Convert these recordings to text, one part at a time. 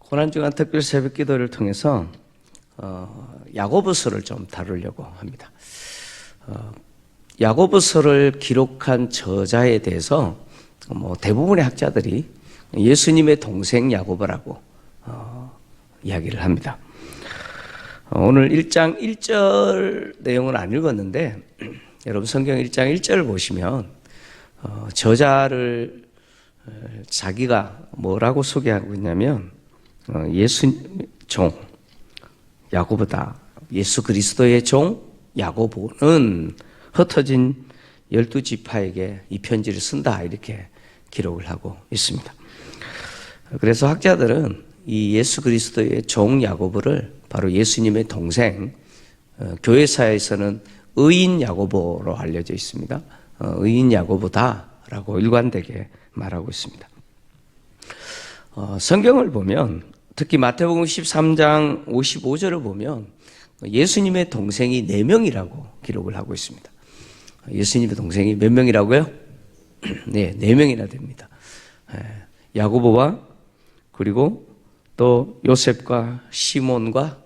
고난주간 특별 새벽 기도를 통해서 야고보서를 좀 다루려고 합니다. 야고보서를 기록한 저자에 대해서 대부분의 학자들이 예수님의 동생 야고보라고 이야기를 합니다. 오늘 1장 1절 내용은 안 읽었는데 여러분 성경 1장 1절을 보시면 저자를 자기가 뭐라고 소개하고 있냐면 예수 종 야고보다. 예수 그리스도의 종 야고보는 흩어진 12지파에게 이 편지를 쓴다, 이렇게 기록을 하고 있습니다. 그래서 학자들은 이 예수 그리스도의 종 야고보를 바로 예수님의 동생, 교회사에서는 의인 야고보로 알려져 있습니다. 의인 야고보다라고 일관되게 말하고 있습니다. 성경을 보면 특히 마태복음 13장 55절을 보면 예수님의 동생이 4명이라고 기록을 하고 있습니다. 예수님의 동생이 몇 명이라고요? 네, 4명이나 됩니다. 야고보와 그리고 또 요셉과 시몬과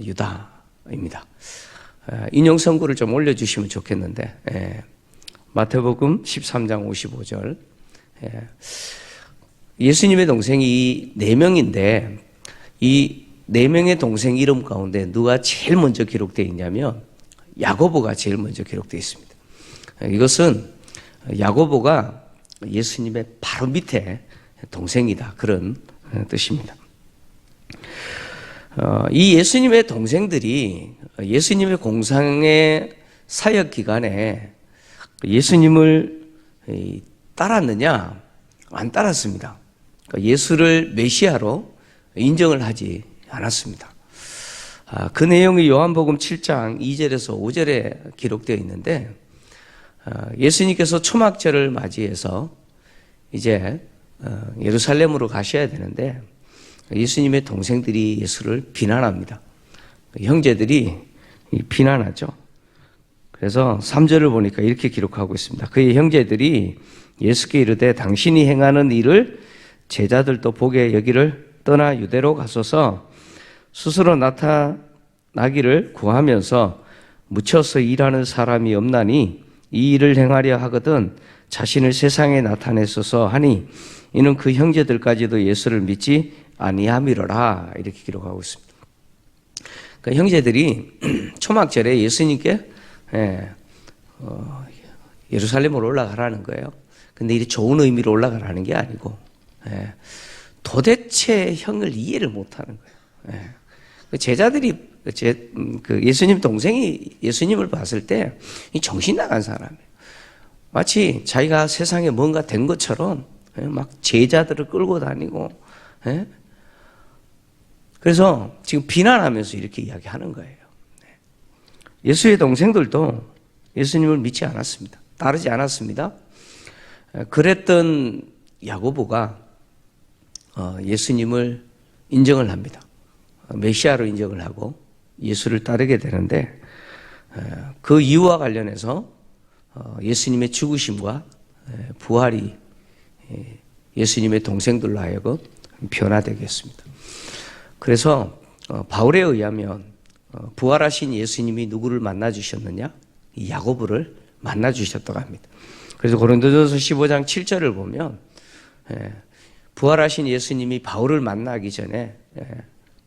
유다입니다. 인용 선구를 좀 올려주시면 좋겠는데, 마태복음 13장 55절. 예수님의 동생이 4명인데 이 4명의 동생 이름 가운데 누가 제일 먼저 기록되어 있냐면 야고보가 제일 먼저 기록되어 있습니다. 이것은 야고보가 예수님의 바로 밑에 동생이다, 그런 뜻입니다. 이 예수님의 동생들이 예수님의 공생의 사역 기간에 예수님을 따랐느냐? 안 따랐습니다. 예수를 메시아로 인정을 하지 않았습니다. 그 내용이 요한복음 7장 2절에서 5절에 기록되어 있는데, 예수님께서 초막절을 맞이해서 이제 예루살렘으로 가셔야 되는데 예수님의 동생들이 예수를 비난합니다. 형제들이 비난하죠. 그래서 3절을 보니까 이렇게 기록하고 있습니다. 그의 형제들이 예수께 이르되 당신이 행하는 일을 제자들도 보게 여기를 떠나 유대로 가소서 스스로 나타나기를 구하면서 묻혀서 일하는 사람이 없나니 이 일을 행하려 하거든 자신을 세상에 나타내소서 하니 이는 그 형제들까지도 예수를 믿지 아니함이로라, 이렇게 기록하고 있습니다. 그러니까 형제들이 초막절에 예수님께 예루살렘으로 올라가라는 거예요. 근데 이게 좋은 의미로 올라가라는 게 아니고 도대체 형을 이해를 못하는 거예요. 제자들이 예수님 동생이 예수님을 봤을 때 정신 나간 사람이에요. 마치 자기가 세상에 뭔가 된 것처럼 막 제자들을 끌고 다니고, 그래서 지금 비난하면서 이렇게 이야기하는 거예요. 예수의 동생들도 예수님을 믿지 않았습니다. 따르지 않았습니다. 그랬던 야고보가 예수님을 인정을 합니다. 메시아로 인정을 하고 예수를 따르게 되는데, 그 이유와 관련해서 예수님의 죽으심과 부활이 예수님의 동생들로 하여금 변화되게 했습니다. 그래서 바울에 의하면 부활하신 예수님이 누구를 만나 주셨느냐? 이 야고보를 만나 주셨다고 합니다. 그래서 고린도전서 15장 7절을 보면 부활하신 예수님이 바울을 만나기 전에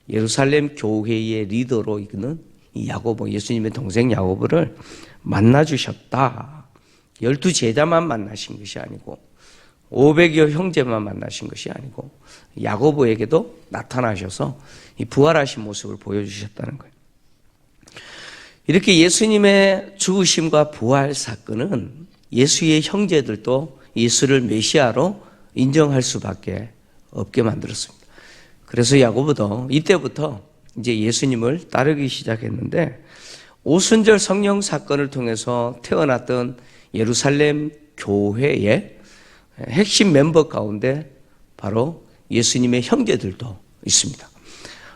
예루살렘 교회의 리더로 이끄는 이 야고보, 예수님의 동생 야고보를 만나 주셨다. 12제자만 만나신 것이 아니고 500여 형제만 만나신 것이 아니고 야고보에게도 나타나셔서 이 부활하신 모습을 보여주셨다는 거예요. 이렇게 예수님의 죽으심과 부활 사건은 예수의 형제들도 예수를 메시아로 인정할 수밖에 없게 만들었습니다. 그래서 야고보도 이때부터 이제 예수님을 따르기 시작했는데, 오순절 성령 사건을 통해서 태어났던 예루살렘 교회의 핵심 멤버 가운데 바로 예수님의 형제들도 있습니다.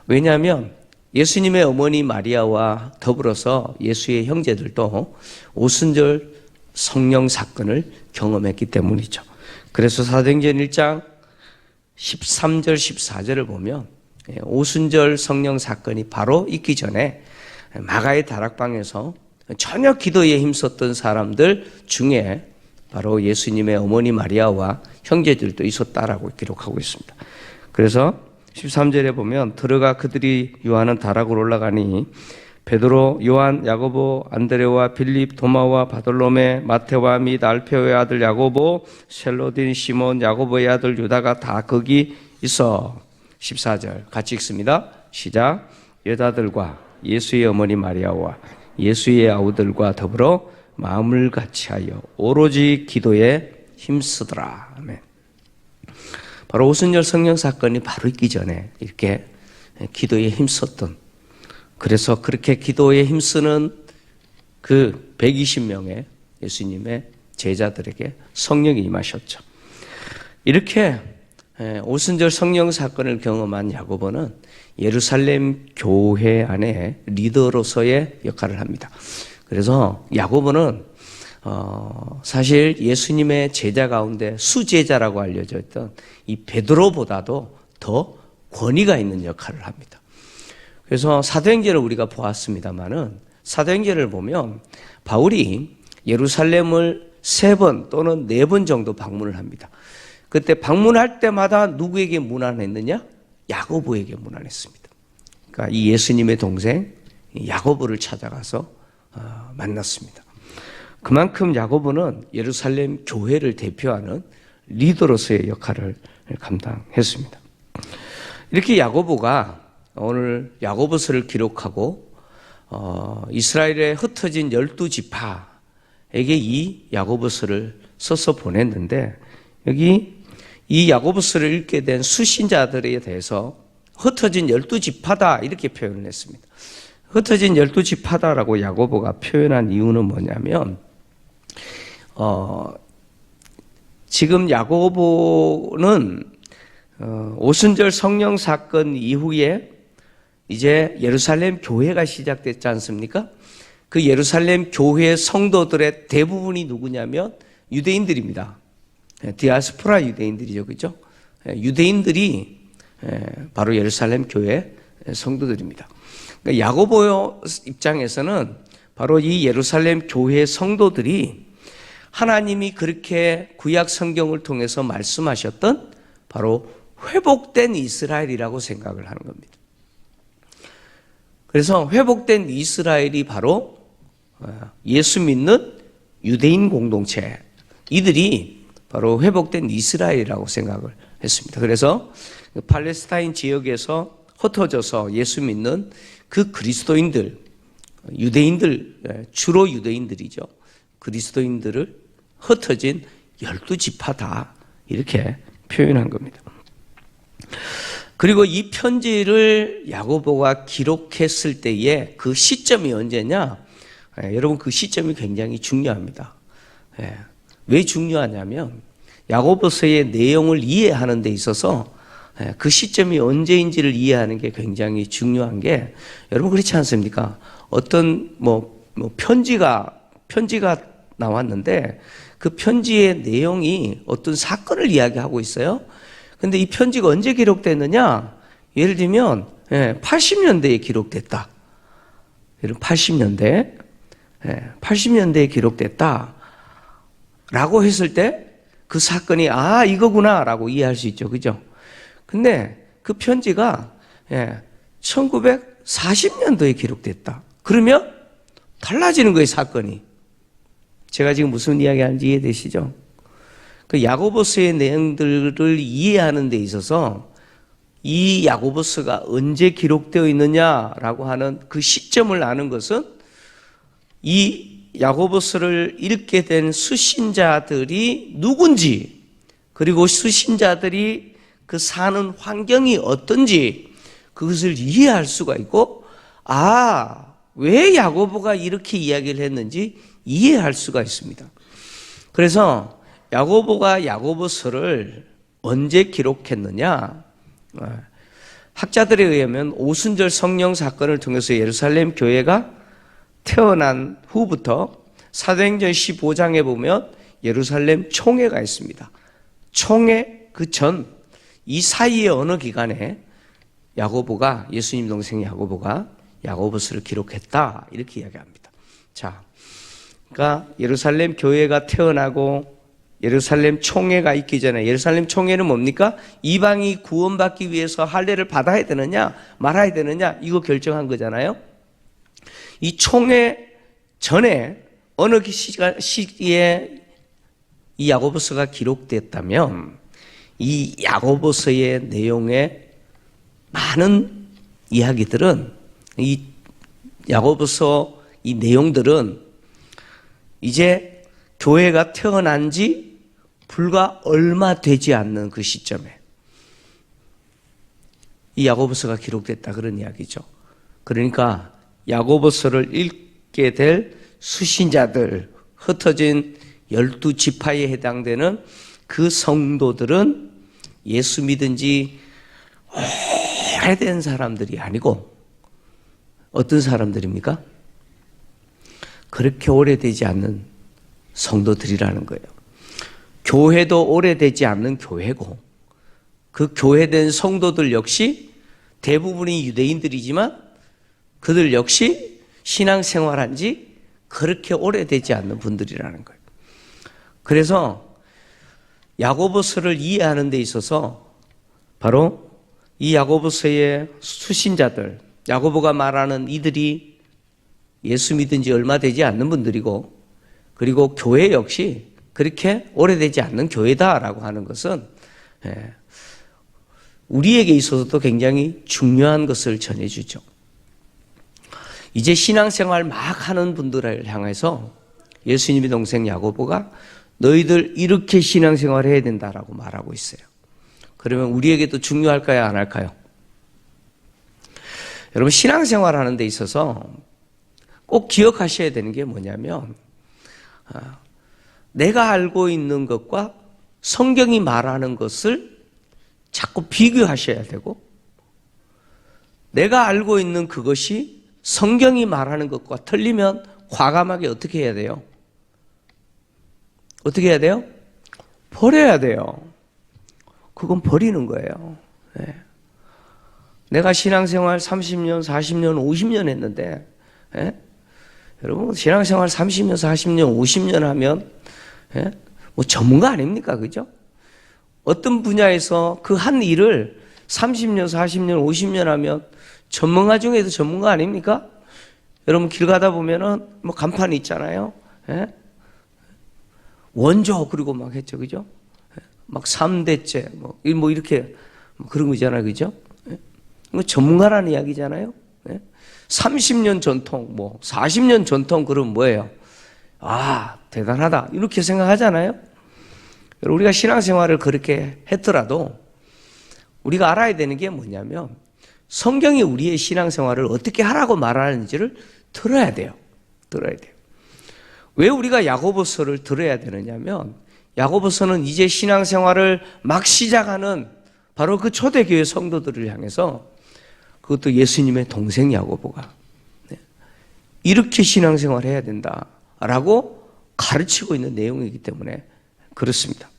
왜냐하면 예수님의 어머니 마리아와 더불어서 예수의 형제들도 오순절 성령 사건을 경험했기 때문이죠. 그래서 사도행전 1장 13절 14절을 보면 오순절 성령 사건이 바로 있기 전에 마가의 다락방에서 전혀 기도에 힘썼던 사람들 중에 바로 예수님의 어머니 마리아와 형제들도 있었다라고 기록하고 있습니다. 그래서 13절에 보면 들어가 그들이 요한은 다락으로 올라가니 베드로, 요한, 야고보, 안드레와 빌립, 도마와 바돌로메, 마테와 및 알페오의 아들 야고보, 셀로딘, 시몬, 야고보의 아들 유다가 다 거기 있어. 14절 같이 읽습니다. 시작. 여자들과 예수의 어머니 마리아와 예수의 아우들과 더불어 마음을 같이하여 오로지 기도에 힘쓰더라. 아멘. 바로 오순절 성령 사건이 바로 있기 전에 이렇게 기도에 힘썼던, 그래서 그렇게 기도에 힘쓰는 그 120명의 예수님의 제자들에게 성령이 임하셨죠. 이렇게 오순절 성령 사건을 경험한 야고보는 예루살렘 교회 안에 리더로서의 역할을 합니다. 그래서 야고보는 사실 예수님의 제자 가운데 수제자라고 알려져 있던 이 베드로보다도 더 권위가 있는 역할을 합니다. 그래서 사도행전을 우리가 보았습니다마는 사도행전을 보면 바울이 예루살렘을 3번 또는 4번 정도 방문을 합니다. 그때 방문할 때마다 누구에게 문안했느냐? 야고보에게 문안했습니다. 그러니까 이 예수님의 동생 야고보를 찾아가서 만났습니다. 그만큼 야고보는 예루살렘 교회를 대표하는 리더로서의 역할을 감당했습니다. 이렇게 야고보가 오늘 야고보서를 기록하고 이스라엘에 흩어진 12지파에게 이 야고보서를 써서 보냈는데, 여기 이 야고보서를 읽게 된 수신자들에 대해서 흩어진 12지파다 이렇게 표현을 했습니다. 흩어진 12지파다라고 야고보가 표현한 이유는 뭐냐면 지금 야고보는 오순절 성령 사건 이후에 이제 예루살렘 교회가 시작됐지 않습니까? 그 예루살렘 교회 성도들의 대부분이 누구냐면 유대인들입니다. 디아스포라 유대인들이죠, 그죠? 유대인들이 바로 예루살렘 교회 성도들입니다. 그러니까 야고보 입장에서는 바로 이 예루살렘 교회 성도들이 하나님이 그렇게 구약 성경을 통해서 말씀하셨던 바로 회복된 이스라엘이라고 생각을 하는 겁니다. 그래서 회복된 이스라엘이 바로 예수 믿는 유대인 공동체, 이들이 바로 회복된 이스라엘이라고 생각을 했습니다. 그래서 팔레스타인 지역에서 흩어져서 예수 믿는 그 그리스도인들, 유대인들, 주로 유대인들이죠. 그리스도인들을 흩어진 12지파다 이렇게 표현한 겁니다. 그리고 이 편지를 야고보가 기록했을 때의 그 시점이 언제냐? 여러분, 그 시점이 굉장히 중요합니다. 왜 중요하냐면 야고보서의 내용을 이해하는 데 있어서 그 시점이 언제인지를 이해하는 게 굉장히 중요한 게, 여러분 그렇지 않습니까? 어떤 편지가 나왔는데 그 편지의 내용이 어떤 사건을 이야기하고 있어요. 근데 이 편지가 언제 기록됐느냐? 예를 들면 80년대에 기록됐다. 80년대에 기록됐다 라고 했을 때 그 사건이 이거구나 라고 이해할 수 있죠. 그죠? 근데 그 편지가 1940년도에 기록됐다. 그러면 달라지는 거예요, 사건이. 제가 지금 무슨 이야기 하는지 이해되시죠? 그 야고보서의 내용들을 이해하는 데 있어서 이 야고보서가 언제 기록되어 있느냐라고 하는 그 시점을 아는 것은 이 야고보서를 읽게 된 수신자들이 누군지, 그리고 수신자들이 그 사는 환경이 어떤지 그것을 이해할 수가 있고, 왜 야고보가 이렇게 이야기를 했는지 이해할 수가 있습니다. 그래서 야고보가 야고보서를 언제 기록했느냐? 학자들에 의하면 오순절 성령 사건을 통해서 예루살렘 교회가 태어난 후부터 사도행전 15장에 보면 예루살렘 총회가 있습니다. 총회 그 전, 이 사이의 어느 기간에 야고보가, 예수님 동생 야고보가 야고보서를 기록했다 이렇게 이야기합니다. 자, 그러니까 예루살렘 교회가 태어나고 예루살렘 총회가 있기 전에, 예루살렘 총회는 뭡니까? 이방이 구원받기 위해서 할례를 받아야 되느냐 말아야 되느냐 이거 결정한 거잖아요. 이 총회 전에 어느 시기에 이 야고보서가 기록됐다면 이 야고보서의 내용에 많은 이야기들은, 이 야고보서 이 내용들은 이제 교회가 태어난 지 불과 얼마 되지 않는 그 시점에 이 야고보서가 기록됐다 그런 이야기죠. 그러니까 야고보서를 읽게 될 수신자들, 흩어진 12지파에 해당되는 그 성도들은 예수 믿은 지 오래된 사람들이 아니고 어떤 사람들입니까? 그렇게 오래되지 않는 성도들이라는 거예요. 교회도 오래되지 않는 교회고 그 교회된 성도들 역시 대부분이 유대인들이지만 그들 역시 신앙생활한 지 그렇게 오래되지 않는 분들이라는 거예요. 그래서 야고보서를 이해하는 데 있어서 바로 이 야고보서의 수신자들, 야고보가 말하는 이들이 예수 믿은 지 얼마 되지 않는 분들이고, 그리고 교회 역시 그렇게 오래되지 않는 교회다라고 하는 것은 우리에게 있어서도 굉장히 중요한 것을 전해주죠. 이제 신앙생활 막 하는 분들을 향해서 예수님의 동생 야고보가 너희들 이렇게 신앙생활 해야 된다라고 말하고 있어요. 그러면 우리에게도 중요할까요? 안 할까요? 여러분, 신앙생활 하는 데 있어서 꼭 기억하셔야 되는 게 뭐냐면 내가 알고 있는 것과 성경이 말하는 것을 자꾸 비교하셔야 되고, 내가 알고 있는 그것이 성경이 말하는 것과 틀리면 과감하게 어떻게 해야 돼요? 어떻게 해야 돼요? 버려야 돼요. 그건 버리는 거예요. 네. 내가 신앙생활 30년, 40년, 50년 했는데, 여러분, 신앙생활 30년, 40년, 50년 하면, 뭐 전문가 아닙니까? 그죠? 어떤 분야에서 그 한 일을 30년, 40년, 50년 하면 전문가 중에도 전문가 아닙니까? 여러분, 길 가다 보면은 뭐 간판이 있잖아요. 원조, 그리고 막 했죠. 그죠? 막 3대째, 뭐 이렇게 그런 거잖아요. 그죠? 이거 전문가라는 이야기잖아요. 30년 전통, 뭐 40년 전통, 그럼 뭐예요? 아, 대단하다, 이렇게 생각하잖아요. 우리가 신앙생활을 그렇게 했더라도 우리가 알아야 되는 게 뭐냐면 성경이 우리의 신앙생활을 어떻게 하라고 말하는지를 들어야 돼요. 들어야 돼요. 왜 우리가 야고보서를 들어야 되느냐면, 야고보서는 이제 신앙생활을 막 시작하는 바로 그 초대교회 성도들을 향해서, 그것도 예수님의 동생 야고보가 이렇게 신앙생활을 해야 된다라고 가르치고 있는 내용이기 때문에 그렇습니다.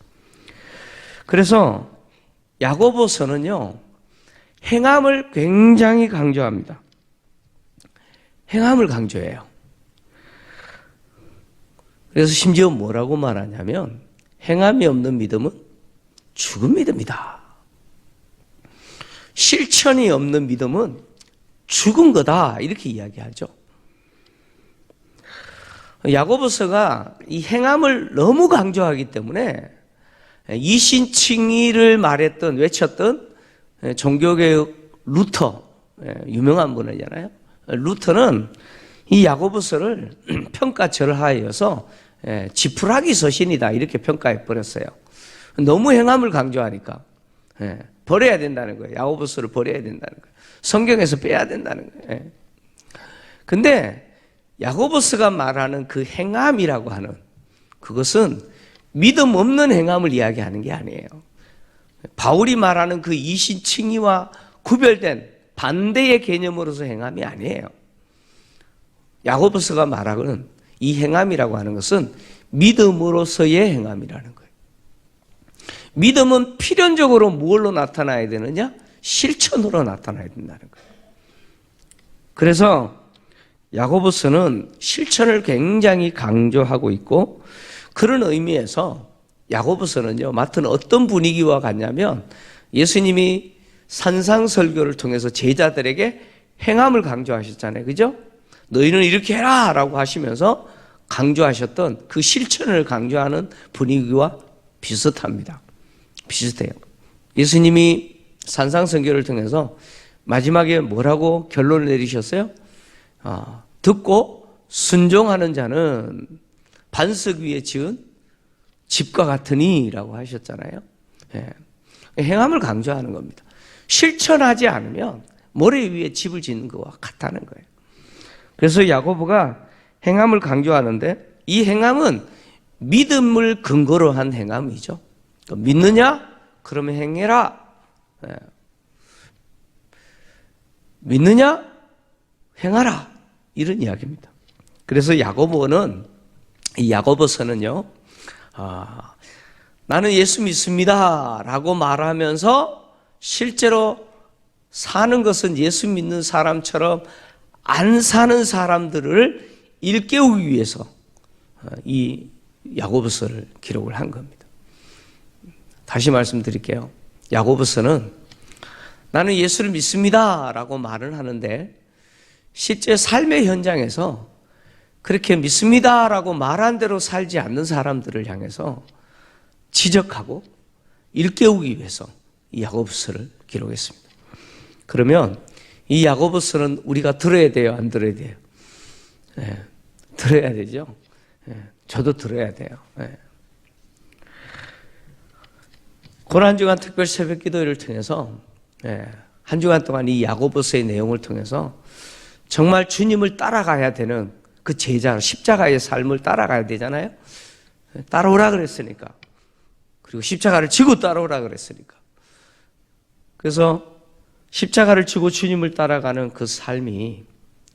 그래서 야고보서는요, 행함을 굉장히 강조합니다. 행함을 강조해요. 그래서 심지어 뭐라고 말하냐면, 행함이 없는 믿음은 죽은 믿음이다. 실천이 없는 믿음은 죽은 거다, 이렇게 이야기하죠. 야고보서가 이 행함을 너무 강조하기 때문에 이신칭의를 말했던, 외쳤던 종교개혁 루터, 유명한 분이잖아요. 루터는 이 야고보서를 평가절을 하여서 지푸라기 서신이다, 이렇게 평가해 버렸어요. 너무 행함을 강조하니까 버려야 된다는 거예요. 야고보서를 버려야 된다는 거예요. 성경에서 빼야 된다는 거예요. 근데 야고보서가 말하는 그 행함이라고 하는 그것은 믿음 없는 행함을 이야기하는 게 아니에요. 바울이 말하는 그 이신칭의와 구별된 반대의 개념으로서 행함이 아니에요. 야고보서가 말하는 이 행함이라고 하는 것은 믿음으로서의 행함이라는 거예요. 믿음은 필연적으로 무엇로 나타나야 되느냐? 실천으로 나타나야 된다는 거예요. 그래서 야고보서는 실천을 굉장히 강조하고 있고, 그런 의미에서 야고보서는요, 맡은 어떤 분위기와 같냐면, 예수님이 산상설교를 통해서 제자들에게 행함을 강조하셨잖아요. 그죠? 너희는 이렇게 해라! 라고 하시면서 강조하셨던 그 실천을 강조하는 분위기와 비슷합니다. 비슷해요. 예수님이 산상설교를 통해서 마지막에 뭐라고 결론을 내리셨어요? 듣고 순종하는 자는 반석 위에 지은 집과 같으니 라고 하셨잖아요. 예. 행함을 강조하는 겁니다. 실천하지 않으면 모래 위에 집을 짓는 것과 같다는 거예요. 그래서 야고보가 행함을 강조하는데, 이 행함은 믿음을 근거로 한 행함이죠. 믿느냐? 그러면 행해라. 예. 믿느냐? 행하라. 이런 이야기입니다. 그래서 야고보는, 이 야고보서는요, 나는 예수 믿습니다 라고 말하면서 실제로 사는 것은 예수 믿는 사람처럼 안 사는 사람들을 일깨우기 위해서 이 야고보서를 기록을 한 겁니다. 다시 말씀드릴게요. 야고보서는 나는 예수를 믿습니다 라고 말을 하는데, 실제 삶의 현장에서 그렇게 믿습니다 라고 말한 대로 살지 않는 사람들을 향해서 지적하고 일깨우기 위해서 이 야고보서를 기록했습니다. 그러면 이 야고보서는 우리가 들어야 돼요, 안 들어야 돼요? 네, 들어야 되죠. 네, 저도 들어야 돼요. 네. 고난 주간 특별 새벽 기도회를 통해서 한 주간 동안 이 야고보서의 내용을 통해서 정말 주님을 따라가야 되는 그 제자, 십자가의 삶을 따라가야 되잖아요. 따라오라 그랬으니까. 그리고 십자가를 지고 따라오라 그랬으니까. 그래서 십자가를 지고 주님을 따라가는 그 삶이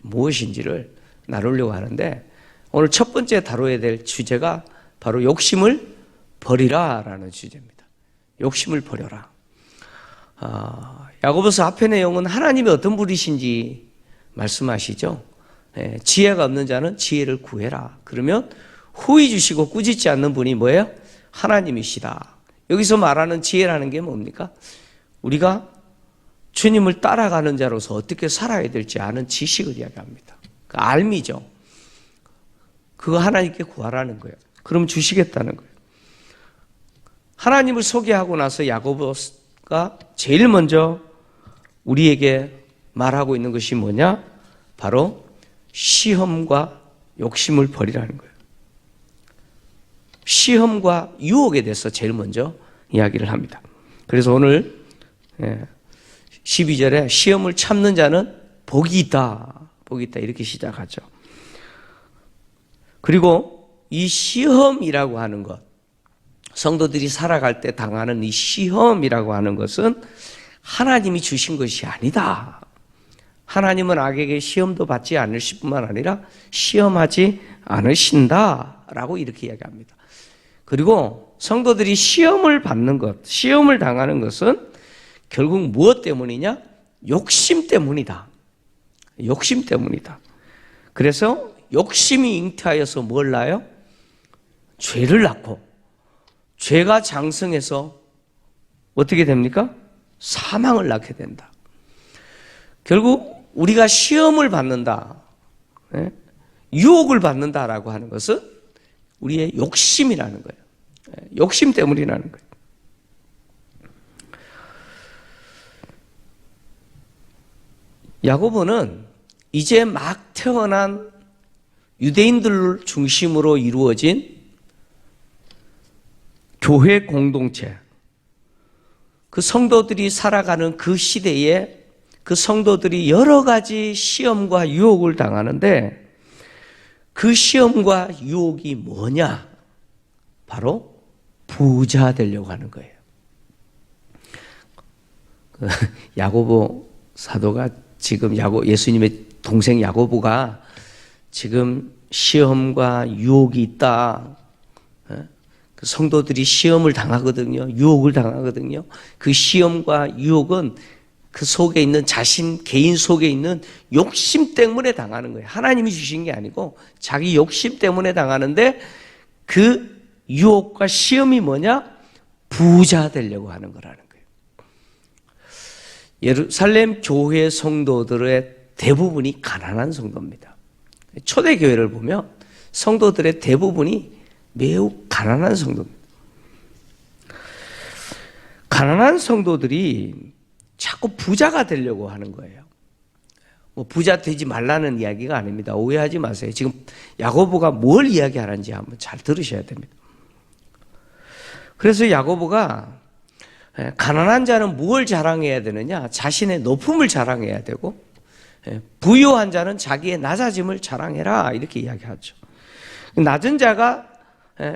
무엇인지를 나누려고 하는데, 오늘 첫 번째 다뤄야 될 주제가 바로 욕심을 버리라 라는 주제입니다. 욕심을 버려라. 야고보서 앞의 내용은 하나님이 어떤 분이신지 말씀하시죠. 지혜가 없는 자는 지혜를 구해라. 그러면 후히 주시고 꾸짖지 않는 분이 뭐예요? 하나님이시다. 여기서 말하는 지혜라는 게 뭡니까? 우리가 주님을 따라가는 자로서 어떻게 살아야 될지 아는 지식을 이야기합니다. 그 알미죠. 그거 하나님께 구하라는 거예요. 그럼 주시겠다는 거예요. 하나님을 소개하고 나서 야고보가 제일 먼저 우리에게 말하고 있는 것이 뭐냐? 바로 시험과 욕심을 버리라는 거예요. 시험과 유혹에 대해서 제일 먼저 이야기를 합니다. 그래서 오늘 12절에 시험을 참는 자는 복이 있다. 복이 있다. 이렇게 시작하죠. 그리고 이 시험이라고 하는 것, 성도들이 살아갈 때 당하는 이 시험이라고 하는 것은 하나님이 주신 것이 아니다. 하나님은 악에게 시험도 받지 않으실 뿐만 아니라 시험하지 않으신다라고 이렇게 이야기합니다. 그리고 성도들이 시험을 받는 것, 시험을 당하는 것은 결국 무엇 때문이냐? 욕심 때문이다. 욕심 때문이다. 그래서 욕심이 잉태하여서 뭘 낳아요? 죄를 낳고, 죄가 장성해서 어떻게 됩니까? 사망을 낳게 된다. 결국 우리가 시험을 받는다, 유혹을 받는다라고 하는 것은 우리의 욕심이라는 거예요. 욕심 때문이라는 거예요. 야고보는 이제 막 태어난 유대인들 중심으로 이루어진 교회 공동체, 그 성도들이 살아가는 그 시대에 그 성도들이 여러 가지 시험과 유혹을 당하는데, 그 시험과 유혹이 뭐냐? 바로 부자 되려고 하는 거예요. 야고보 사도가 지금 예수님의 동생 야고보가 지금 시험과 유혹이 있다. 그 성도들이 시험을 당하거든요. 유혹을 당하거든요. 그 시험과 유혹은 그 속에 있는 자신, 개인 속에 있는 욕심 때문에 당하는 거예요. 하나님이 주신 게 아니고 자기 욕심 때문에 당하는데 그 유혹과 시험이 뭐냐? 부자 되려고 하는 거라는 거예요. 예루살렘 교회 성도들의 대부분이 가난한 성도입니다. 초대교회를 보면 성도들의 대부분이 매우 가난한 성도입니다. 가난한 성도들이 자꾸 부자가 되려고 하는 거예요. 뭐 부자 되지 말라는 이야기가 아닙니다. 오해하지 마세요. 지금 야고보가 뭘 이야기하는지 한번 잘 들으셔야 됩니다. 그래서 야고보가 가난한 자는 무엇을 자랑해야 되느냐? 자신의 높음을 자랑해야 되고, 부유한 자는 자기의 낮아짐을 자랑해라, 이렇게 이야기하죠. 낮은 자가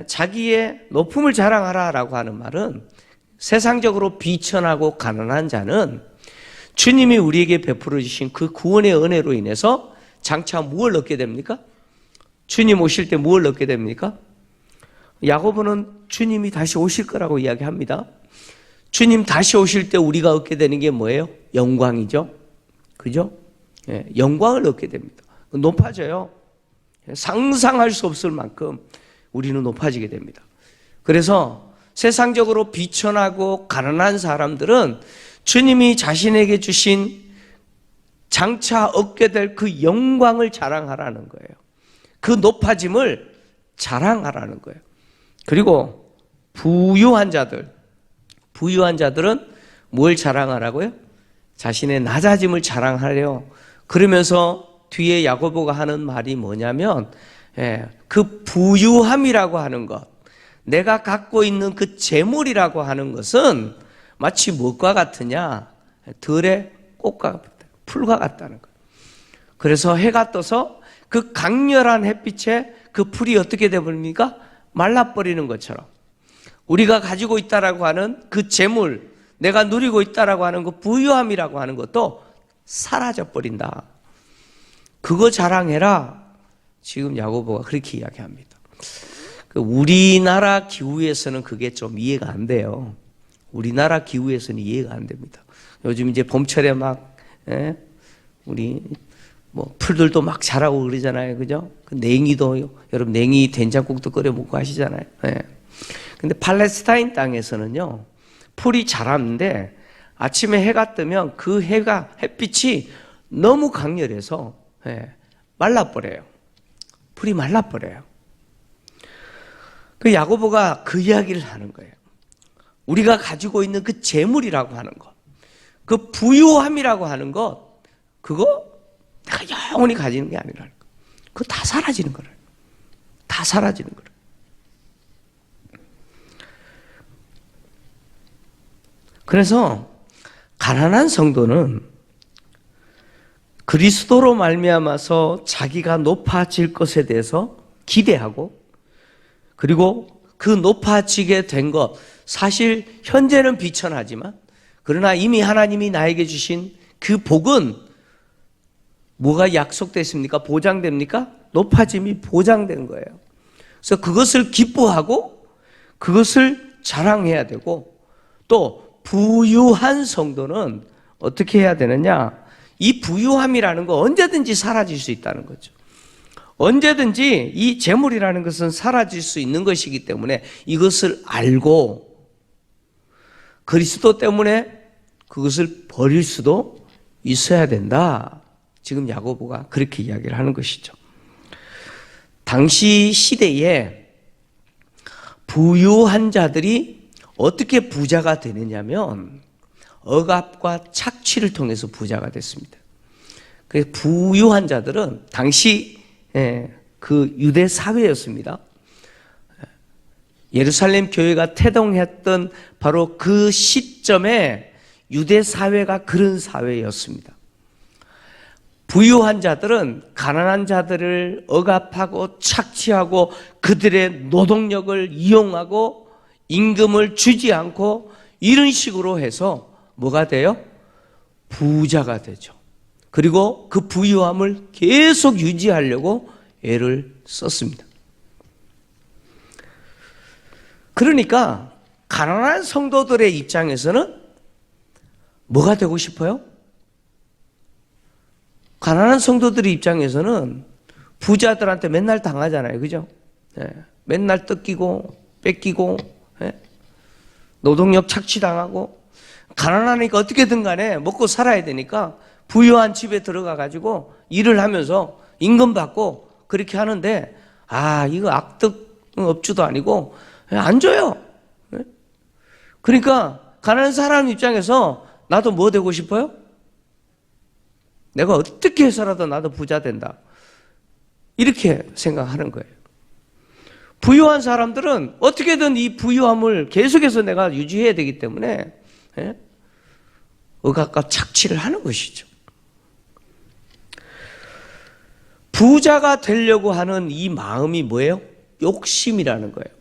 자기의 높음을 자랑하라라고 하는 말은 세상적으로 비천하고 가난한 자는 주님이 우리에게 베풀어 주신 그 구원의 은혜로 인해서 장차 무엇을 얻게 됩니까? 주님 오실 때 무엇을 얻게 됩니까? 야고보는 주님이 다시 오실 거라고 이야기합니다. 주님 다시 오실 때 우리가 얻게 되는 게 뭐예요? 영광이죠. 그죠? 예, 영광을 얻게 됩니다. 높아져요. 상상할 수 없을 만큼 우리는 높아지게 됩니다. 그래서 세상적으로 비천하고 가난한 사람들은 주님이 자신에게 주신 장차 얻게 될 그 영광을 자랑하라는 거예요. 그 높아짐을 자랑하라는 거예요. 그리고 부유한 자들은 뭘 자랑하라고요? 자신의 낮아짐을 자랑하래요. 그러면서 뒤에 야고보가 하는 말이 뭐냐면 그 부유함이라고 하는 것, 내가 갖고 있는 그 재물이라고 하는 것은 마치 무엇과 같으냐? 들의 꽃과 같다, 풀과 같다는 거예요. 그래서 해가 떠서 그 강렬한 햇빛에 그 풀이 어떻게 되버립니까? 말라버리는 것처럼 우리가 가지고 있다라고 하는 그 재물, 내가 누리고 있다라고 하는 그 부유함이라고 하는 것도 사라져버린다. 그거 자랑해라. 지금 야고보가 그렇게 이야기합니다. 우리나라 기후에서는 그게 좀 이해가 안 돼요. 우리나라 기후에서는 이해가 안 됩니다. 요즘 이제 봄철에 막 우리 뭐 풀들도 막 자라고 그러잖아요, 그죠? 그 냉이도 여러분 냉이 된장국도 끓여 먹고 하시잖아요. 근데 팔레스타인 땅에서는요 풀이 자랐는데 아침에 해가 뜨면 그 햇빛이 너무 강렬해서 말라버려요. 풀이 말라버려요. 그 야고보가 그 이야기를 하는 거예요. 우리가 가지고 있는 그 재물이라고 하는 것, 그 부유함이라고 하는 것, 그거 내가 영원히 가지는 게 아니라는 거. 그거 다 사라지는 거를. 다 사라지는 거를. 그래서 가난한 성도는 그리스도로 말미암아서 자기가 높아질 것에 대해서 기대하고, 그리고 그 높아지게 된 것, 사실 현재는 비천하지만 그러나 이미 하나님이 나에게 주신 그 복은 뭐가 약속됐습니까? 보장됩니까? 높아짐이 보장된 거예요. 그래서 그것을 기뻐하고 그것을 자랑해야 되고, 또 부유한 성도는 어떻게 해야 되느냐? 이 부유함이라는 거 언제든지 사라질 수 있다는 거죠. 언제든지 이 재물이라는 것은 사라질 수 있는 것이기 때문에 이것을 알고 그리스도 때문에 그것을 버릴 수도 있어야 된다. 지금 야고보가 그렇게 이야기를 하는 것이죠. 당시 시대에 부유한 자들이 어떻게 부자가 되느냐면 억압과 착취를 통해서 부자가 됐습니다. 그래서 부유한 자들은 당시 그 유대 사회였습니다. 예루살렘 교회가 태동했던 바로 그 시점에 유대 사회가 그런 사회였습니다. 부유한 자들은 가난한 자들을 억압하고 착취하고 그들의 노동력을 이용하고 임금을 주지 않고 이런 식으로 해서 뭐가 돼요? 부자가 되죠. 그리고 그 부유함을 계속 유지하려고 애를 썼습니다. 그러니까 가난한 성도들의 입장에서는 뭐가 되고 싶어요? 가난한 성도들의 입장에서는 부자들한테 맨날 당하잖아요. 그죠? 예. 맨날 뜯기고 뺏기고, 예. 노동력 착취당하고, 가난하니까 어떻게든 간에 먹고 살아야 되니까 부유한 집에 들어가 가지고 일을 하면서 임금 받고 그렇게 하는데, 이거 악덕 업주도 아니고 안 줘요. 예. 그러니까 가난한 사람 입장에서 나도 뭐 되고 싶어요? 내가 어떻게 해서라도 나도 부자 된다. 이렇게 생각하는 거예요. 부유한 사람들은 어떻게든 이 부유함을 계속해서 내가 유지해야 되기 때문에 억압과 착취를 하는 것이죠. 부자가 되려고 하는 이 마음이 뭐예요? 욕심이라는 거예요.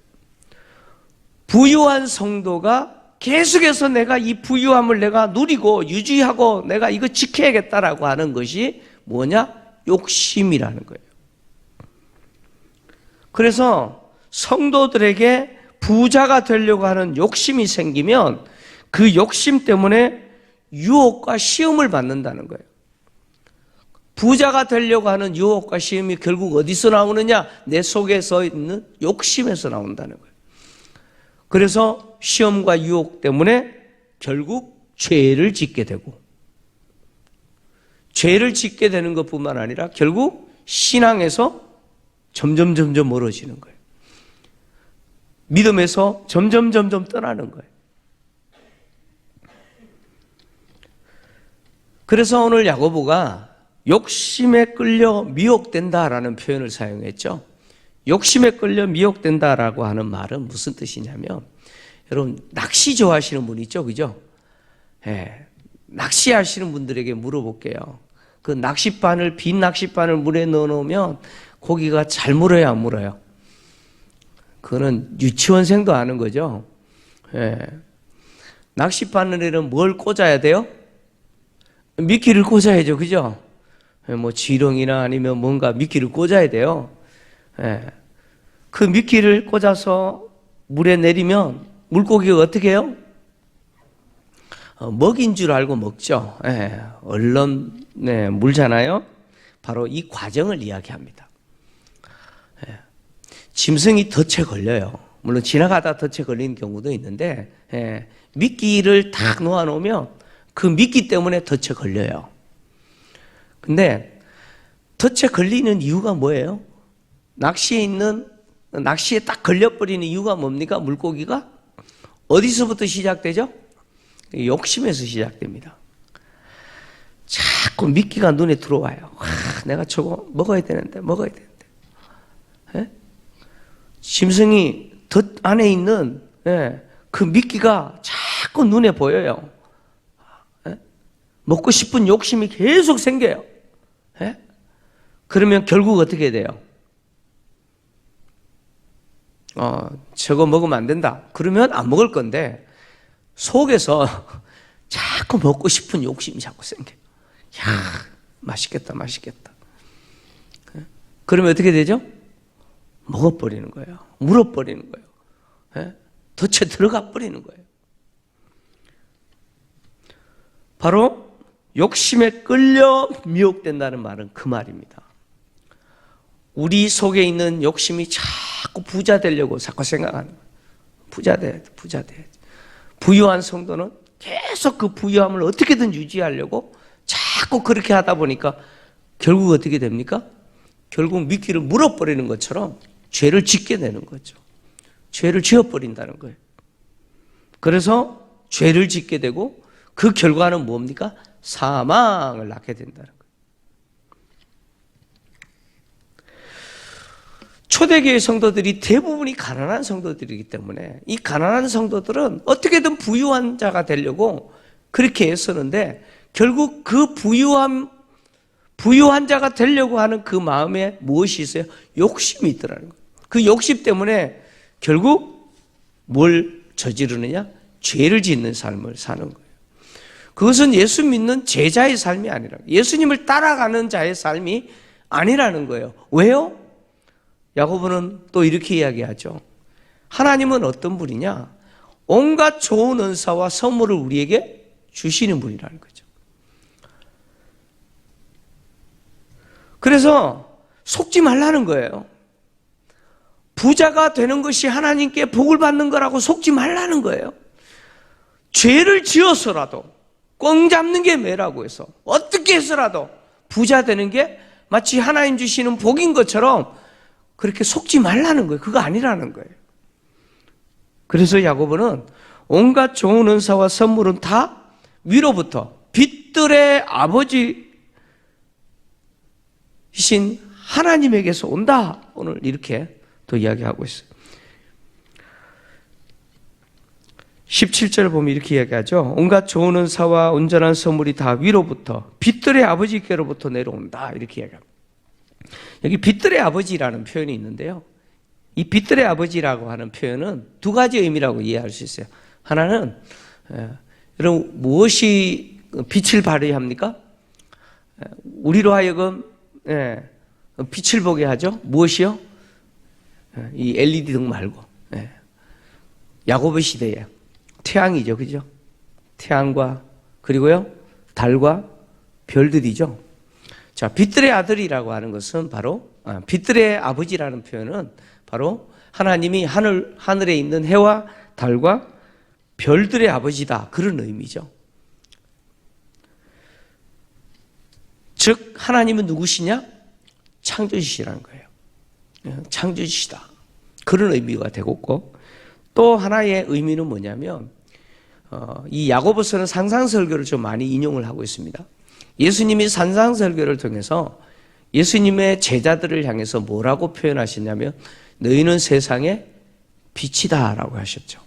부유한 성도가 계속해서 내가 이 부유함을 내가 누리고 유지하고 내가 이거 지켜야겠다라고 하는 것이 뭐냐? 욕심이라는 거예요. 그래서 성도들에게 부자가 되려고 하는 욕심이 생기면 그 욕심 때문에 유혹과 시험을 받는다는 거예요. 부자가 되려고 하는 유혹과 시험이 결국 어디서 나오느냐? 내 속에서 있는 욕심에서 나온다는 거예요. 그래서 시험과 유혹 때문에 결국 죄를 짓게 되고, 죄를 짓게 되는 것뿐만 아니라 결국 신앙에서 점점 멀어지는 거예요. 믿음에서 점점 떠나는 거예요. 그래서 오늘 야고보가 욕심에 끌려 미혹된다라는 표현을 사용했죠. 욕심에 끌려 미혹된다라고 하는 말은 무슨 뜻이냐면, 여러분 낚시 좋아하시는 분 있죠, 그죠? 예, 낚시하시는 분들에게 물어볼게요. 그 낚싯바늘, 빈 낚싯바늘 물에 넣어놓으면 고기가 잘 물어요, 안 물어요? 그거는 유치원생도 아는 거죠. 예. 낚싯바늘에는 뭘 꽂아야 돼요? 미끼를 꽂아야죠, 그죠? 뭐 지렁이나 아니면 뭔가 미끼를 꽂아야 돼요. 예. 그 미끼를 꽂아서 물에 내리면 물고기가 어떻게 해요? 먹인 줄 알고 먹죠. 예. 얼른 물잖아요. 바로 이 과정을 이야기합니다. 예. 짐승이 덫에 걸려요. 물론 지나가다 덫에 걸리는 경우도 있는데, 미끼를 탁 놓아놓으면 그 미끼 때문에 덫에 걸려요. 근데 덫에 걸리는 이유가 뭐예요? 낚시에 딱 걸려버리는 이유가 뭡니까? 물고기가 어디서부터 시작되죠? 욕심에서 시작됩니다. 자꾸 미끼가 눈에 들어와요. 내가 저거 먹어야 되는데. 예? 짐승이 덫 안에 있는 그 미끼가 자꾸 눈에 보여요. 예? 먹고 싶은 욕심이 계속 생겨요. 예? 그러면 결국 어떻게 돼요? 저거 먹으면 안 된다. 그러면 안 먹을 건데 속에서 자꾸 먹고 싶은 욕심이 자꾸 생겨요. 맛있겠다. 그러면 어떻게 되죠? 먹어버리는 거예요. 물어버리는 거예요. 덫에 들어가 버리는 거예요. 바로 욕심에 끌려 미혹된다는 말은 그 말입니다. 우리 속에 있는 욕심이 자꾸 부자 되려고 자꾸 생각하는 거예요. 부자 돼야지. 부유한 성도는 계속 그 부유함을 어떻게든 유지하려고 자꾸 그렇게 하다 보니까 결국 어떻게 됩니까? 결국 미끼를 물어버리는 것처럼 죄를 짓게 되는 거죠. 죄를 지어버린다는 거예요. 그래서 죄를 짓게 되고 그 결과는 뭡니까? 사망을 낳게 된다는 거예요. 초대교회 성도들이 대부분이 가난한 성도들이기 때문에 이 가난한 성도들은 어떻게든 부유한 자가 되려고 그렇게 애쓰는데 결국 그 부유한 자가 되려고 하는 그 마음에 무엇이 있어요? 욕심이 있더라는 거예요. 그 욕심 때문에 결국 뭘 저지르느냐? 죄를 짓는 삶을 사는 거예요. 그것은 예수 믿는 제자의 삶이 아니라 예수님을 따라가는 자의 삶이 아니라는 거예요. 왜요? 야고보는 또 이렇게 이야기하죠. 하나님은 어떤 분이냐? 온갖 좋은 은사와 선물을 우리에게 주시는 분이라는 거죠. 그래서 속지 말라는 거예요. 부자가 되는 것이 하나님께 복을 받는 거라고 속지 말라는 거예요. 죄를 지어서라도 꽝 잡는 게 매라고 해서 어떻게 해서라도 부자 되는 게 마치 하나님 주시는 복인 것처럼 그렇게 속지 말라는 거예요. 그거 아니라는 거예요. 그래서 야고보는 온갖 좋은 은사와 선물은 다 위로부터 빛들의 아버지이신 하나님에게서 온다. 오늘 이렇게 또 이야기하고 있어요. 17절 보면 이렇게 이야기하죠. 온갖 좋은 은사와 온전한 선물이 다 위로부터 빛들의 아버지께로부터 내려온다. 이렇게 이야기합니다. 여기 빛들의 아버지라는 표현이 있는데요. 이 빛들의 아버지라고 하는 표현은 두 가지 의미라고 이해할 수 있어요. 하나는 여러분 무엇이 빛을 발휘합니까? 우리로 하여금 빛을 보게 하죠. 무엇이요? 이 LED 등 말고 야고보 시대에 태양이죠, 그죠? 태양과 그리고요 달과 별들이죠. 자, 빛들의 아들이라고 하는 것은 바로 빛들의 아버지라는 표현은 바로 하나님이 하늘에 있는 해와 달과 별들의 아버지다, 그런 의미죠. 즉 하나님은 누구시냐? 창조주시라는 거예요. 창조주시다, 그런 의미가 되고 있고, 또 하나의 의미는 뭐냐면 이 야고보서는 상상설교를 좀 많이 인용을 하고 있습니다. 예수님이 산상설교를 통해서 예수님의 제자들을 향해서 뭐라고 표현하셨냐면 너희는 세상의 빛이다 라고 하셨죠.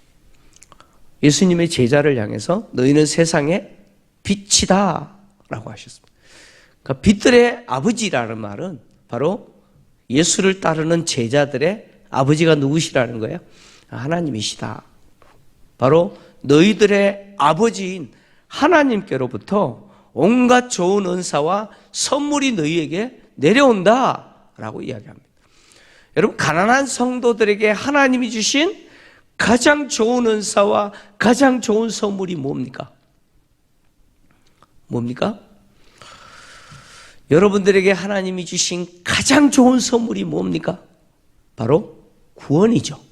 예수님의 제자를 향해서 너희는 세상의 빛이다 라고 하셨습니다. 그러니까 빛들의 아버지라는 말은 바로 예수를 따르는 제자들의 아버지가 누구시라는 거예요? 하나님이시다. 바로 너희들의 아버지인 하나님께로부터 온갖 좋은 은사와 선물이 너희에게 내려온다라고 이야기합니다. 여러분, 가난한 성도들에게 하나님이 주신 가장 좋은 은사와 가장 좋은 선물이 뭡니까? 뭡니까? 여러분들에게 하나님이 주신 가장 좋은 선물이 뭡니까? 바로 구원이죠.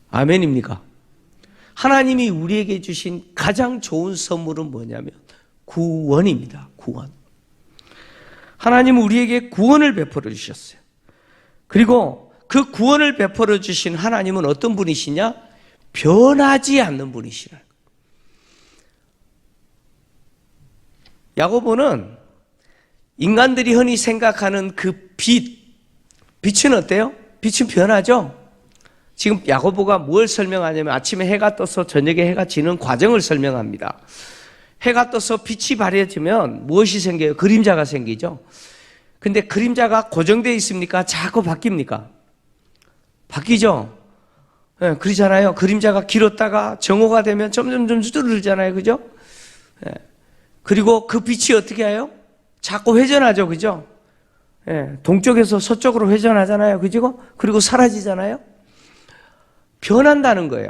아멘입니까? 하나님이 우리에게 주신 가장 좋은 선물은 뭐냐면 구원입니다. 구원. 하나님은 우리에게 구원을 베풀어 주셨어요. 그리고 그 구원을 베풀어 주신 하나님은 어떤 분이시냐? 변하지 않는 분이시라. 야고보는 인간들이 흔히 생각하는 그 빛은 어때요? 빛은 변하죠? 지금 야고보가 뭘 설명하냐면 아침에 해가 떠서 저녁에 해가 지는 과정을 설명합니다. 해가 떠서 빛이 발해지면 무엇이 생겨요? 그림자가 생기죠. 근데 그림자가 고정되어 있습니까? 자꾸 바뀝니까? 바뀌죠? 네, 그러잖아요. 그림자가 길었다가 정오가 되면 점점 줄어들잖아요. 그죠? 네. 그리고 그 빛이 어떻게 해요? 자꾸 회전하죠. 그죠? 네, 동쪽에서 서쪽으로 회전하잖아요. 그죠? 그리고 사라지잖아요. 변한다는 거예요.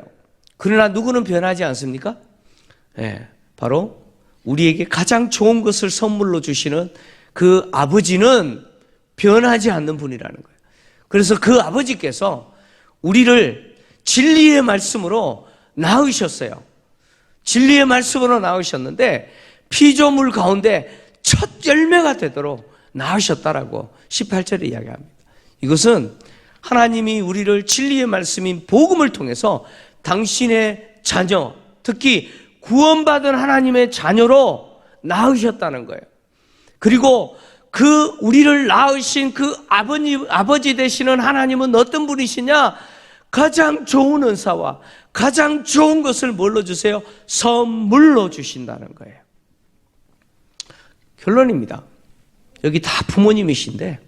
그러나 누구는 변하지 않습니까? 네, 바로 우리에게 가장 좋은 것을 선물로 주시는 그 아버지는 변하지 않는 분이라는 거예요. 그래서 그 아버지께서 우리를 진리의 말씀으로 낳으셨어요. 진리의 말씀으로 낳으셨는데 피조물 가운데 첫 열매가 되도록 낳으셨다라고 18절에 이야기합니다. 이것은 하나님이 우리를 진리의 말씀인 복음을 통해서 당신의 자녀, 특히 구원받은 하나님의 자녀로 낳으셨다는 거예요. 그리고 그 우리를 낳으신 그 아버지 되시는 하나님은 어떤 분이시냐? 가장 좋은 은사와 가장 좋은 것을 뭘로 주세요? 선물로 주신다는 거예요. 결론입니다. 여기 다 부모님이신데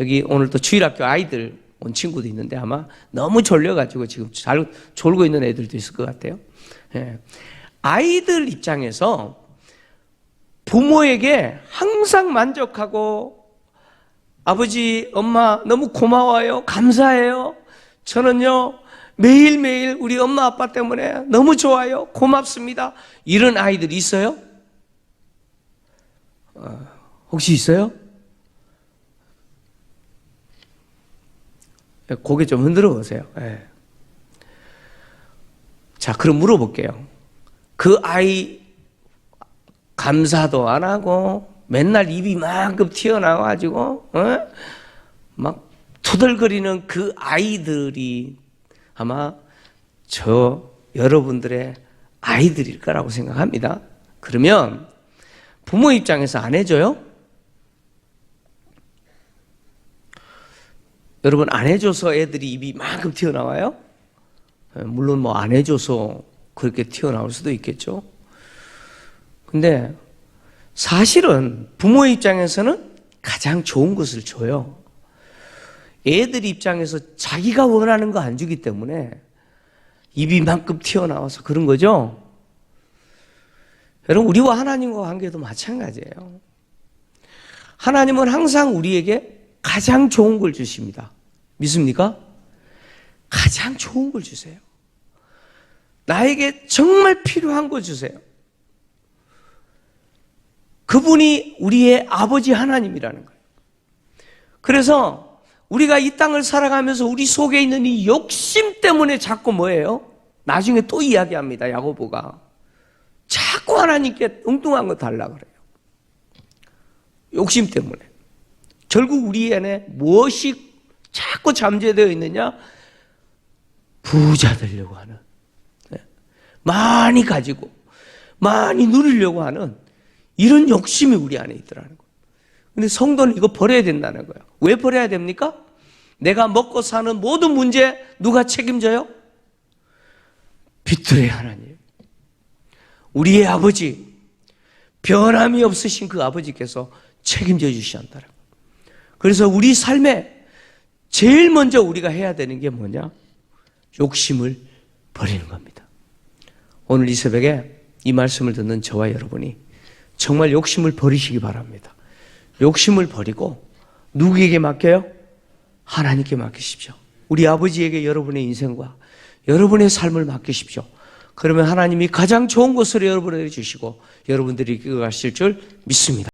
여기 오늘 또 주일학교 아이들 온 친구도 있는데 아마 너무 졸려가지고 지금 잘 졸고 있는 애들도 있을 것 같아요. 예. 아이들 입장에서 부모에게 항상 만족하고 아버지, 엄마 너무 고마워요. 감사해요. 저는요 매일매일 우리 엄마 아빠 때문에 너무 좋아요, 고맙습니다, 이런 아이들이 있어요? 혹시 있어요? 고개 좀 흔들어 보세요. 네. 자, 그럼 물어볼게요. 그 아이 감사도 안 하고 맨날 입이 만큼 튀어나와가지고 막 투덜거리는 그 아이들이 아마 여러분들의 아이들일 거라고 생각합니다. 그러면 부모 입장에서 안 해줘요? 여러분, 안 해줘서 애들이 입이 만큼 튀어나와요? 물론 뭐 안 해줘서 그렇게 튀어나올 수도 있겠죠. 근데 사실은 부모 입장에서는 가장 좋은 것을 줘요. 애들 입장에서 자기가 원하는 거 안 주기 때문에 입이 만큼 튀어나와서 그런 거죠. 여러분, 우리와 하나님과 관계도 마찬가지예요. 하나님은 항상 우리에게 가장 좋은 걸 주십니다. 믿습니까? 가장 좋은 걸 주세요. 나에게 정말 필요한 거 주세요. 그분이 우리의 아버지 하나님이라는 거예요. 그래서 우리가 이 땅을 살아가면서 우리 속에 있는 이 욕심 때문에 자꾸 뭐예요? 나중에 또 이야기합니다. 야고보가 자꾸 하나님께 엉뚱한 거 달라고 그래요. 욕심 때문에. 결국 우리 안에 무엇이 자꾸 잠재되어 있느냐? 부자 되려고 하는, 많이 가지고 많이 누리려고 하는 이런 욕심이 우리 안에 있더라는 거예요. 근데 성도는 이거 버려야 된다는 거예요. 왜 버려야 됩니까? 내가 먹고 사는 모든 문제 누가 책임져요? 빛들의 하나님, 우리의 아버지, 변함이 없으신 그 아버지께서 책임져 주셔야 한다는 거예요. 그래서 우리 삶에 제일 먼저 우리가 해야 되는 게 뭐냐? 욕심을 버리는 겁니다. 오늘 이 새벽에 이 말씀을 듣는 저와 여러분이 정말 욕심을 버리시기 바랍니다. 욕심을 버리고 누구에게 맡겨요? 하나님께 맡기십시오. 우리 아버지에게 여러분의 인생과 여러분의 삶을 맡기십시오. 그러면 하나님이 가장 좋은 것으로 여러분에게 주시고 여러분들이 이끌어가실 줄 믿습니다.